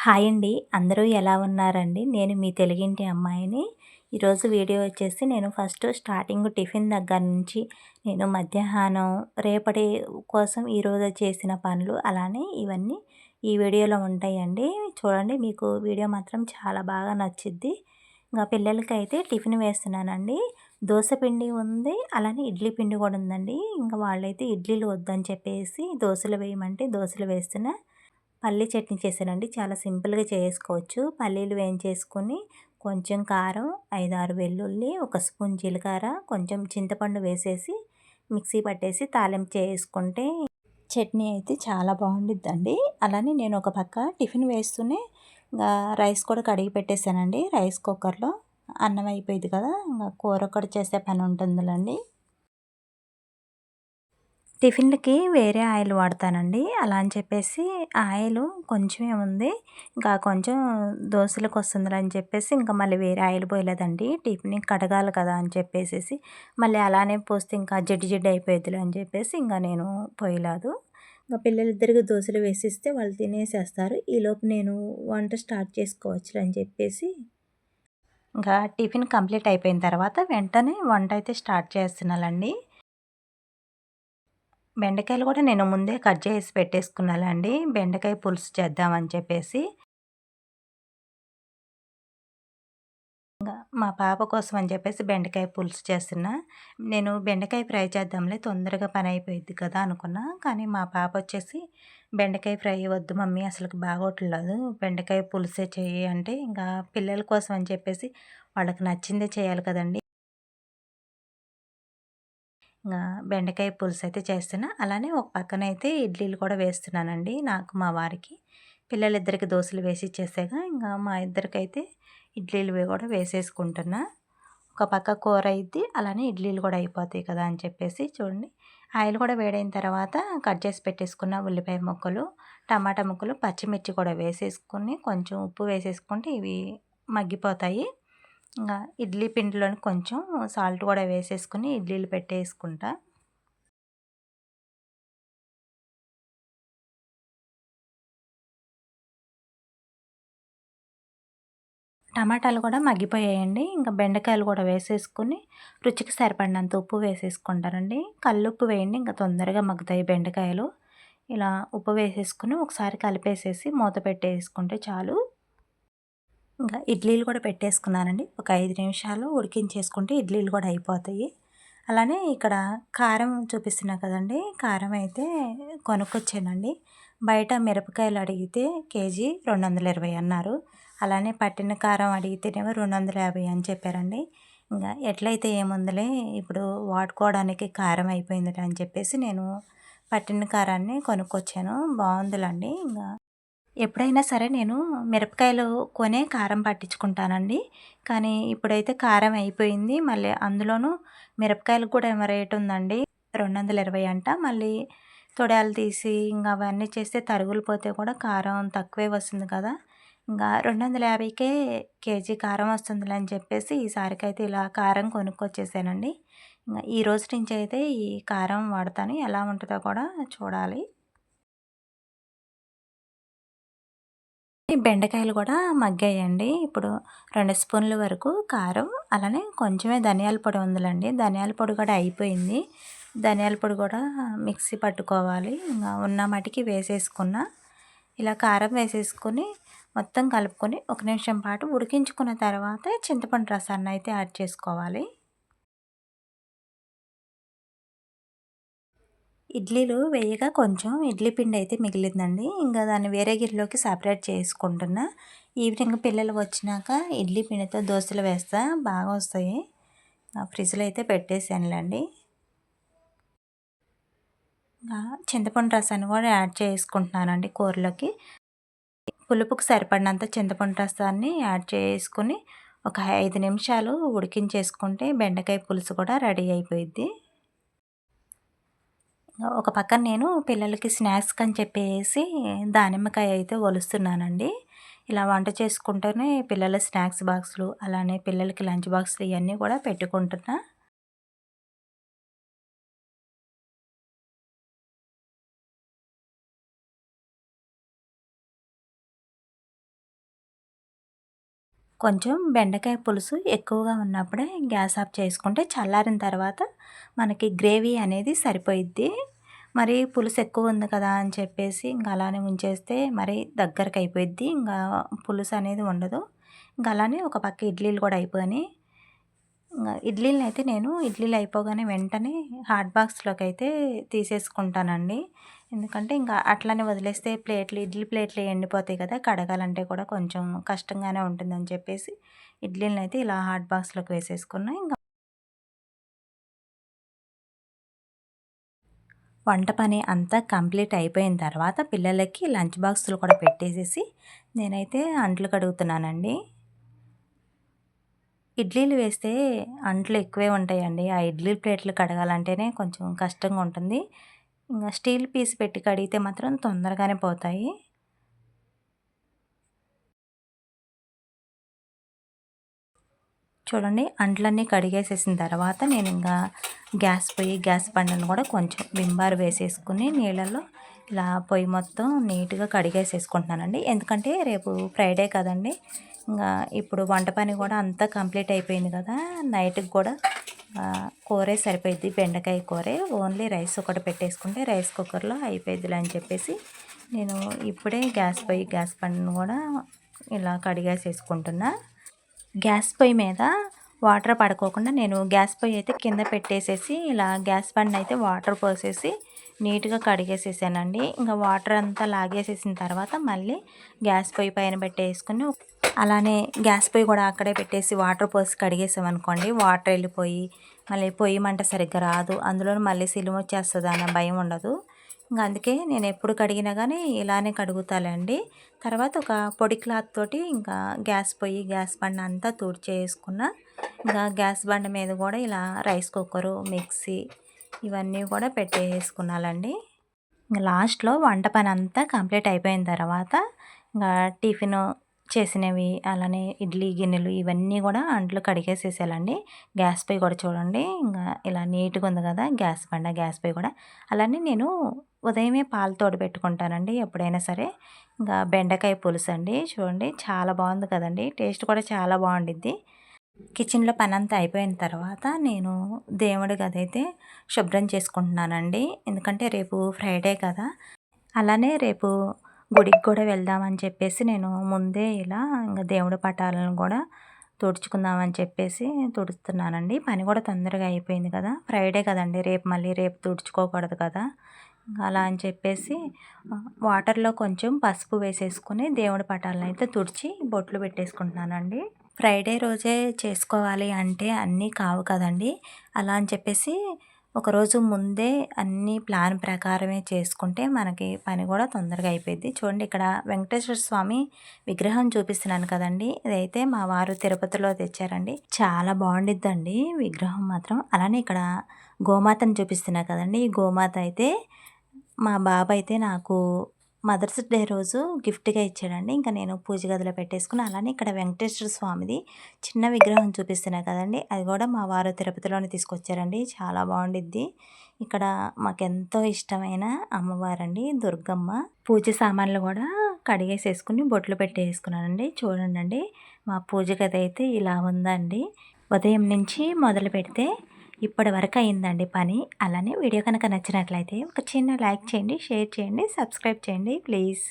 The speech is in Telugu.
హాయ్ అండి. అందరూ ఎలా ఉన్నారండి? నేను మీ తెలుగింటి అమ్మాయిని. ఈరోజు వీడియో వచ్చేసి నేను ఫస్ట్ స్టార్టింగ్ టిఫిన్ దగ్గర నుంచి నేను మధ్యాహ్నం రేపటి కోసం ఈరోజు చేసిన పనులు అలానే ఇవన్నీ ఈ వీడియోలో ఉంటాయండి. చూడండి, మీకు వీడియో మాత్రం చాలా బాగా నచ్చిద్ది. ఇంకా పిల్లలకైతే టిఫిన్ వేస్తున్నానండి. దోస పిండి ఉంది, అలానే ఇడ్లీ పిండి కూడా ఉందండి. ఇంకా వాళ్ళైతే ఇడ్లీలు వద్దని చెప్పేసి దోసలు వేయమంటే దోసలు వేస్తున్నా. పల్లీ చట్నీ చేశానండి. చాలా సింపుల్‌గా చేసుకోవచ్చు. పల్లీలు వేయించేసుకొని, కొంచెం కారం, 5, 6 వెల్లుల్లి, ఒక స్పూన్ జీలకర్ర, కొంచెం చింతపండు వేసేసి మిక్సీ పట్టేసి తాలింపు చేసుకుంటే చట్నీ అయితే చాలా బావుండిద్దండి. అలానే నేను ఒక పక్క టిఫిన్ వేస్తూనే రైస్ కూడా కడిగి పెట్టేసానండి. రైస్ కుక్కర్‌లో అన్నం అయిపోయిద్ది కదా! కూర కూడా చేసే పని ఉంటుందిలెండి. టిఫిన్‌లకి వేరే ఆయిల్ వాడతానండి. అలా అని చెప్పేసి ఆయిలు కొంచెమే ఉంది. ఇంకా కొంచెం దోసలకొస్తుందిలే అని చెప్పేసి ఇంకా మళ్ళీ వేరే ఆయిల్ పోయలేదండి. టిఫిన్ కడగాలి కదా అని చెప్పేసేసి మళ్ళీ అలానే పోస్తే ఇంకా జిడ్డు జిడ్డు అయిపోయిద్దిలే అని చెప్పేసి ఇంక నేను పోయలేదు. ఇంక పిల్లలిద్దరికి దోసలు వేసిస్తే వాళ్ళు తినేసేస్తారు. ఈలోపు నేను వంట స్టార్ట్ చేసుకోవచ్చులే అని చెప్పేసి ఇంకా టిఫిన్ కంప్లీట్ అయిపోయిన తర్వాత వెంటనే వంట అయితే స్టార్ట్ చేస్తున్నానండి. బెండకాయలు కూడా నేను ముందే కట్ చేసి పెట్టేసుకున్నానండి. బెండకాయ పులుసు చేద్దామని చెప్పేసి. మా పాప కోసం అని చెప్పేసి బెండకాయ పులుసు చేస్తున్నా. నేను బెండకాయ ఫ్రై చేద్దాంలే తొందరగా పని అయిపోయిద్ది కదా అనుకున్నా. కానీ మా పాప వచ్చేసి బెండకాయ ఫ్రై వద్దు మమ్మీ అసలకి బాగోట్లేదు. బెండకాయ పులుసే చెయ్యి అంటే ఇంకా పిల్లల కోసం అని చెప్పేసి వాళ్ళకి నచ్చిందే చేయాలి కదండీ! ఇంగా బెండకాయ పులుసయితే చేస్తున్నా. అలానే ఒక పక్కనైతే ఇడ్లీలు కూడా వేస్తున్నానండి. నాకు, మా వారికి. పిల్లలిద్దరికి దోసలు వేసి ఇచ్చేసాగా, ఇంగా మా ఇద్దరికైతే ఇడ్లీలు కూడా వేసేసుకుంటున్నా. ఒక పక్క కూర అయిద్ది. అలానే ఇడ్లీలు కూడా అయిపోతాయి కదా అని చెప్పేసి చూడండి. ఆయిల్ కూడా వేడైన తర్వాత కట్ చేసి పెట్టేసుకున్న ఉల్లిపాయ ముక్కలు, టమాటా ముక్కలు, పచ్చిమిర్చి కూడా వేసేసుకొని కొంచెం ఉప్పు వేసేసుకుంటే ఇవి మగ్గిపోతాయి. ఇంగా ఇడ్లీ పిండిలోని కొంచెం సాల్ట్ కూడా వేసేసుకొని ఇడ్లీలు పెట్టేసుకుంటా. టమాటాలు కూడా మగ్గిపోయాయండి. ఇంకా బెండకాయలు కూడా వేసేసుకొని రుచికి సరిపడినంత ఉప్పు వేసేసుకుంటానండి. కల్లుప్పు వేయండి ఇంకా తొందరగా మగ్గుతాయి బెండకాయలు. ఇలా ఉప్పు వేసేసుకొని ఒకసారి కలిపేసేసి మూత పెట్టేసుకుంటే చాలు. ఇంకా ఇడ్లీలు కూడా పెట్టేసుకున్నానండి. ఒక 5 నిమిషాలు ఉడికించేసుకుంటే ఇడ్లీలు కూడా అయిపోతాయి. అలానే ఇక్కడ కారం చూపిస్తున్నా కదండీ! కారం అయితే కొనుక్కొచ్చానండి. బయట మిరపకాయలు అడిగితే కేజీ 220 అన్నారు. అలానే పట్టిన కారం అడిగితేనేమో 250 అని చెప్పారండి. ఇంగ ఎట్లయితే ఏముందిలే ఇప్పుడు వాడుకోవడానికి కారం అయిపోయిందిలే అని చెప్పేసి నేను పట్టిన కారాన్ని కొనుక్కొచ్చాను. బావుందిలెండి. ఎప్పుడైనా సరే నేను మిరపకాయలు కొనే కారం పట్టించుకుంటానండి. కానీ ఇప్పుడైతే కారం అయిపోయింది. మళ్ళీ అందులోనూ మిరపకాయలకు కూడా ఏమో రేట్ ఉందండి. 220 అంట. మళ్ళీ తొడాలు తీసి ఇంక అవన్నీ చేస్తే తరుగులు పోతే కూడా కారం తక్కువే వస్తుంది కదా! ఇంకా 250కే కేజీ కారం వస్తుందిలే అని చెప్పేసి ఈసారికైతే ఇలా కారం కొనుక్కొచ్చేసానండి. ఇంగ ఈ రోజు నుంచి అయితే ఈ కారం వాడతాను. ఎలా ఉంటదో కూడా చూడాలి. ఈ బెండకాయలు కూడా మగ్గాయండి. ఇప్పుడు 2 స్పూన్ల వరకు కారం, అలానే కొంచెమే ధనియాల పొడి ఉందిలెండి. ధనియాల పొడి కూడా అయిపోయింది. ధనియాల పొడి కూడా మిక్సీ పట్టుకోవాలి. ఇంగ ఉన్న మటికి వేసేసుకున్నా. ఇలా కారం వేసేసుకొని మొత్తం కలుపుకొని ఒక నిమిషం పాటు ఉడికించుకున్న తర్వాత చింతపండు రసాన్నయితే యాడ్ చేసుకోవాలి. ఇడ్లీలు వేయగా కొంచెం ఇడ్లీ పిండయితే మిగిలిందండి. ఇంకా దాన్ని వేరే గిన్నెలోకి సెపరేట్ చేసుకుంటున్నా. ఈవినింగ్ పిల్లలు వచ్చినాక ఇడ్లీ పిండితో దోసలు వేస్తా బాగా వస్తాయి. ఫ్రిడ్జ్‌లో అయితే పెట్టేసానులెండి. ఇంకా చింతపండు రసాన్ని కూడా యాడ్ చేసుకుంటున్నానండి కూరలోకి. పులుపుకి సరిపడినంత చింతపండు రసాన్ని యాడ్ చేసుకొని ఒక 5 నిమిషాలు ఉడికించేసుకుంటే బెండకాయ పులుసు కూడా రెడీ అయిపోయిద్ది. ఒక పక్కన నేను పిల్లలకి స్నాక్స్‌కని చెప్పేసి దానిమ్మకాయ అయితే ఒలుస్తున్నానండి. ఇలా వంట చేసుకుంటూనే పిల్లల స్నాక్స్ బాక్సులు, అలానే పిల్లలకి లంచ్ బాక్సులు ఇయన్నీ కూడా పెట్టుకుంటున్నా. కొంచెం బెండకాయ పులుసు ఎక్కువగా ఉన్నప్పుడే గ్యాస్ ఆఫ్ చేసుకుంటే చల్లారిన తర్వాత మనకి గ్రేవీ అనేది సరిపోయిద్ది. మరి పులుసు ఎక్కువ ఉంది కదా అని చెప్పేసి ఇంక అలానే ఉంచేస్తే మరి దగ్గరికి అయిపోయిద్ది. ఇంకా పులుసు అనేది ఉండదు. ఇంక అలానే ఒక పక్క ఇడ్లీలు కూడా అయిపోయినాయి. ఇడ్లీలనైతే నేను ఇడ్లీలు అయిపోగానే వెంటనే హాట్ బాక్స్‌లోకి అయితే తీసేసుకుంటానండి. ఎందుకంటే ఇంకా అట్లనే వదిలేస్తే ఇడ్లీ ప్లేట్లు ఎండిపోతాయి కదా! కడగాలంటే కూడా కొంచెం కష్టంగానే ఉంటుందని చెప్పేసి ఇడ్లీలనైతే ఇలా హాట్ బాక్స్‌లోకి వేసేసుకున్నా. వంట పని అంతా కంప్లీట్ అయిపోయిన తర్వాత పిల్లలకి లంచ్ బాక్సులు కూడా పెట్టేసేసి నేనైతే అంట్లు కడుగుతున్నానండి. ఇడ్లీలు వేస్తే అంట్లు ఎక్కువే ఉంటాయండి. ఆ ఇడ్లీ ప్లేట్లు కడగాలంటేనే కొంచెం కష్టంగా ఉంటుంది. ఇంగ స్టీల్ పీస్ పెట్టి కడిగితే మాత్రం తొందరగానే పోతాయి. చూడండి అంట్లన్నీ కడిగేసేసిన తర్వాత నేనింకా గ్యాస్ బండను కూడా కొంచెం విమ్ బార్ వేసేసుకొని నీళ్ళల్లో ఇలా పొయ్యి మొత్తం నీట్‌గా కడిగేసేసుకుంటున్నానండి. ఎందుకంటే రేపు ఫ్రైడే కదండీ! ఇంగా ఇప్పుడు వంట పని కూడా అంతా కంప్లీట్ అయిపోయింది కదా! నైట్‌కి కూడా కూరే సరిపోయిద్ది. బెండకాయ కూరే. ఓన్లీ రైస్ ఒకటి పెట్టేసుకుంటే రైస్ కుక్కర్‌లో అయిపోయిద్దిలే అని చెప్పేసి నేను ఇప్పుడే గ్యాస్ బండను కూడా ఇలా కడిగేసేసుకుంటున్నా. గ్యాస్ పొయ్యి మీద వాటర్ పడుకోకుండా నేను గ్యాస్ పొయ్యి అయితే కింద పెట్టేసేసి ఇలా గ్యాస్ బండ అయితే వాటర్ పోసేసి నీట్‌గా కడిగేసేసానండి. ఇంకా వాటర్ అంతా లాగేసేసిన తర్వాత మళ్ళీ గ్యాస్ పొయ్యి పైన పెట్టేసుకొని అలానే గ్యాస్ పొయ్యి కూడా అక్కడే పెట్టేసి వాటర్ పోసి కడిగేసామనుకోండి వాటర్ వెళ్ళిపోయి మళ్ళీ పొయ్యి మంట సరిగ్గా రాదు. అందులోను మళ్ళీ సిలుమొచ్చేస్తది అన్న భయం ఉండదు. ఇంక అందుకే నేను ఎప్పుడు కడిగినా కానీ ఇలానే కడుగుతానండి. తర్వాత ఒక పొడి క్లాత్ తోటి ఇంకా గ్యాస్ బండ అంతా తుడిచేసుకున్న. ఇంకా గ్యాస్ బండ మీద కూడా ఇలా రైస్ కుక్కరు, మిక్సీ ఇవన్నీ కూడా పెట్టేసుకున్నానండి. ఇంక లాస్ట్‌లో వంట పని అంతా కంప్లీట్ అయిపోయిన తర్వాత ఇంకా టిఫిను చేసినవి అలానే ఇడ్లీ గిన్నెలు ఇవన్నీ కూడా అంట్లు కడిగేసేసేయాలండి. గ్యాస్ పొయ్యి కూడా చూడండి ఇంకా ఇలా నీట్‌గా ఉంది కదా! గ్యాస్ పొయ్యి కూడా. అలానే నేను ఉదయమే పాలు తోడబెట్టుకుంటానండి ఎప్పుడైనా సరే. ఇంకా బెండకాయ పులుసండి చూడండి చాలా బాగుంది కదండీ! టేస్ట్ కూడా చాలా బాగుండిద్ది. కిచెన్‌లో పనంతా అయిపోయిన తర్వాత నేను దేవుడి గదైతే శుభ్రం చేసుకుంటున్నానండి. ఎందుకంటే రేపు ఫ్రైడే కదా! అలానే రేపు గుడికి కూడా వెళ్దామని చెప్పేసి నేను ముందే ఇలా ఇంక దేవుడి పటాలను కూడా తుడుచుకుందామని చెప్పేసి తుడుస్తున్నానండి. పని కూడా తొందరగా అయిపోయింది కదా! ఫ్రైడే కదండీ! రేపు తుడుచుకోకూడదు కదా! అలా అని చెప్పేసి వాటర్‌లో కొంచెం పసుపు వేసేసుకొని దేవుడి పటాలనైతే తుడిచి బొట్లు పెట్టేసుకుంటున్నానండి. ఫ్రైడే రోజే చేసుకోవాలి అంటే అన్నీ కావు కదండీ! అలా అని చెప్పేసి ఒకరోజు ముందే అన్నీ ప్లాన్ ప్రకారమే చేసుకుంటే మనకి పని కూడా తొందరగా అయిపోయిద్ది. చూడండి ఇక్కడ వెంకటేశ్వర స్వామి విగ్రహం చూపిస్తున్నాను కదండీ! ఇదైతే మా వారు తిరుపతిలో తెచ్చారండి. చాలా బాగుండిద్దండి విగ్రహం మాత్రం. అలానే ఇక్కడ గోమాతను చూపిస్తున్నా కదండీ! ఈ గోమాత అయితే మా బాబాయ్ అయితే నాకు మదర్స్ డే రోజు గిఫ్ట్‌గా ఇచ్చాడండి. ఇంకా నేను పూజ గదిలో పెట్టేసుకుని అలానే ఇక్కడ వెంకటేశ్వర స్వామిది చిన్న విగ్రహం చూపిస్తున్నా కదండీ! అది కూడా మా వారు తిరుపతిలోనే తీసుకొచ్చారండి. చాలా బాగుండిద్ది. ఇక్కడ మాకెంతో ఇష్టమైన అమ్మవారండి దుర్గమ్మ. పూజ సామాన్లు కూడా కడిగేసేసుకుని బొట్లు పెట్టేసుకున్నానండి. చూడండండి మా పూజ గది అయితే ఇలా ఉందండి. ఉదయం నుంచి మొదలుపెడితే ఇప్పటి వరకు అయిందండి పని. అలానే వీడియో కనుక నచ్చినట్లయితే ఒక చిన్న లైక్ చేయండి, షేర్ చేయండి, సబ్స్క్రైబ్ చేయండి ప్లీజ్.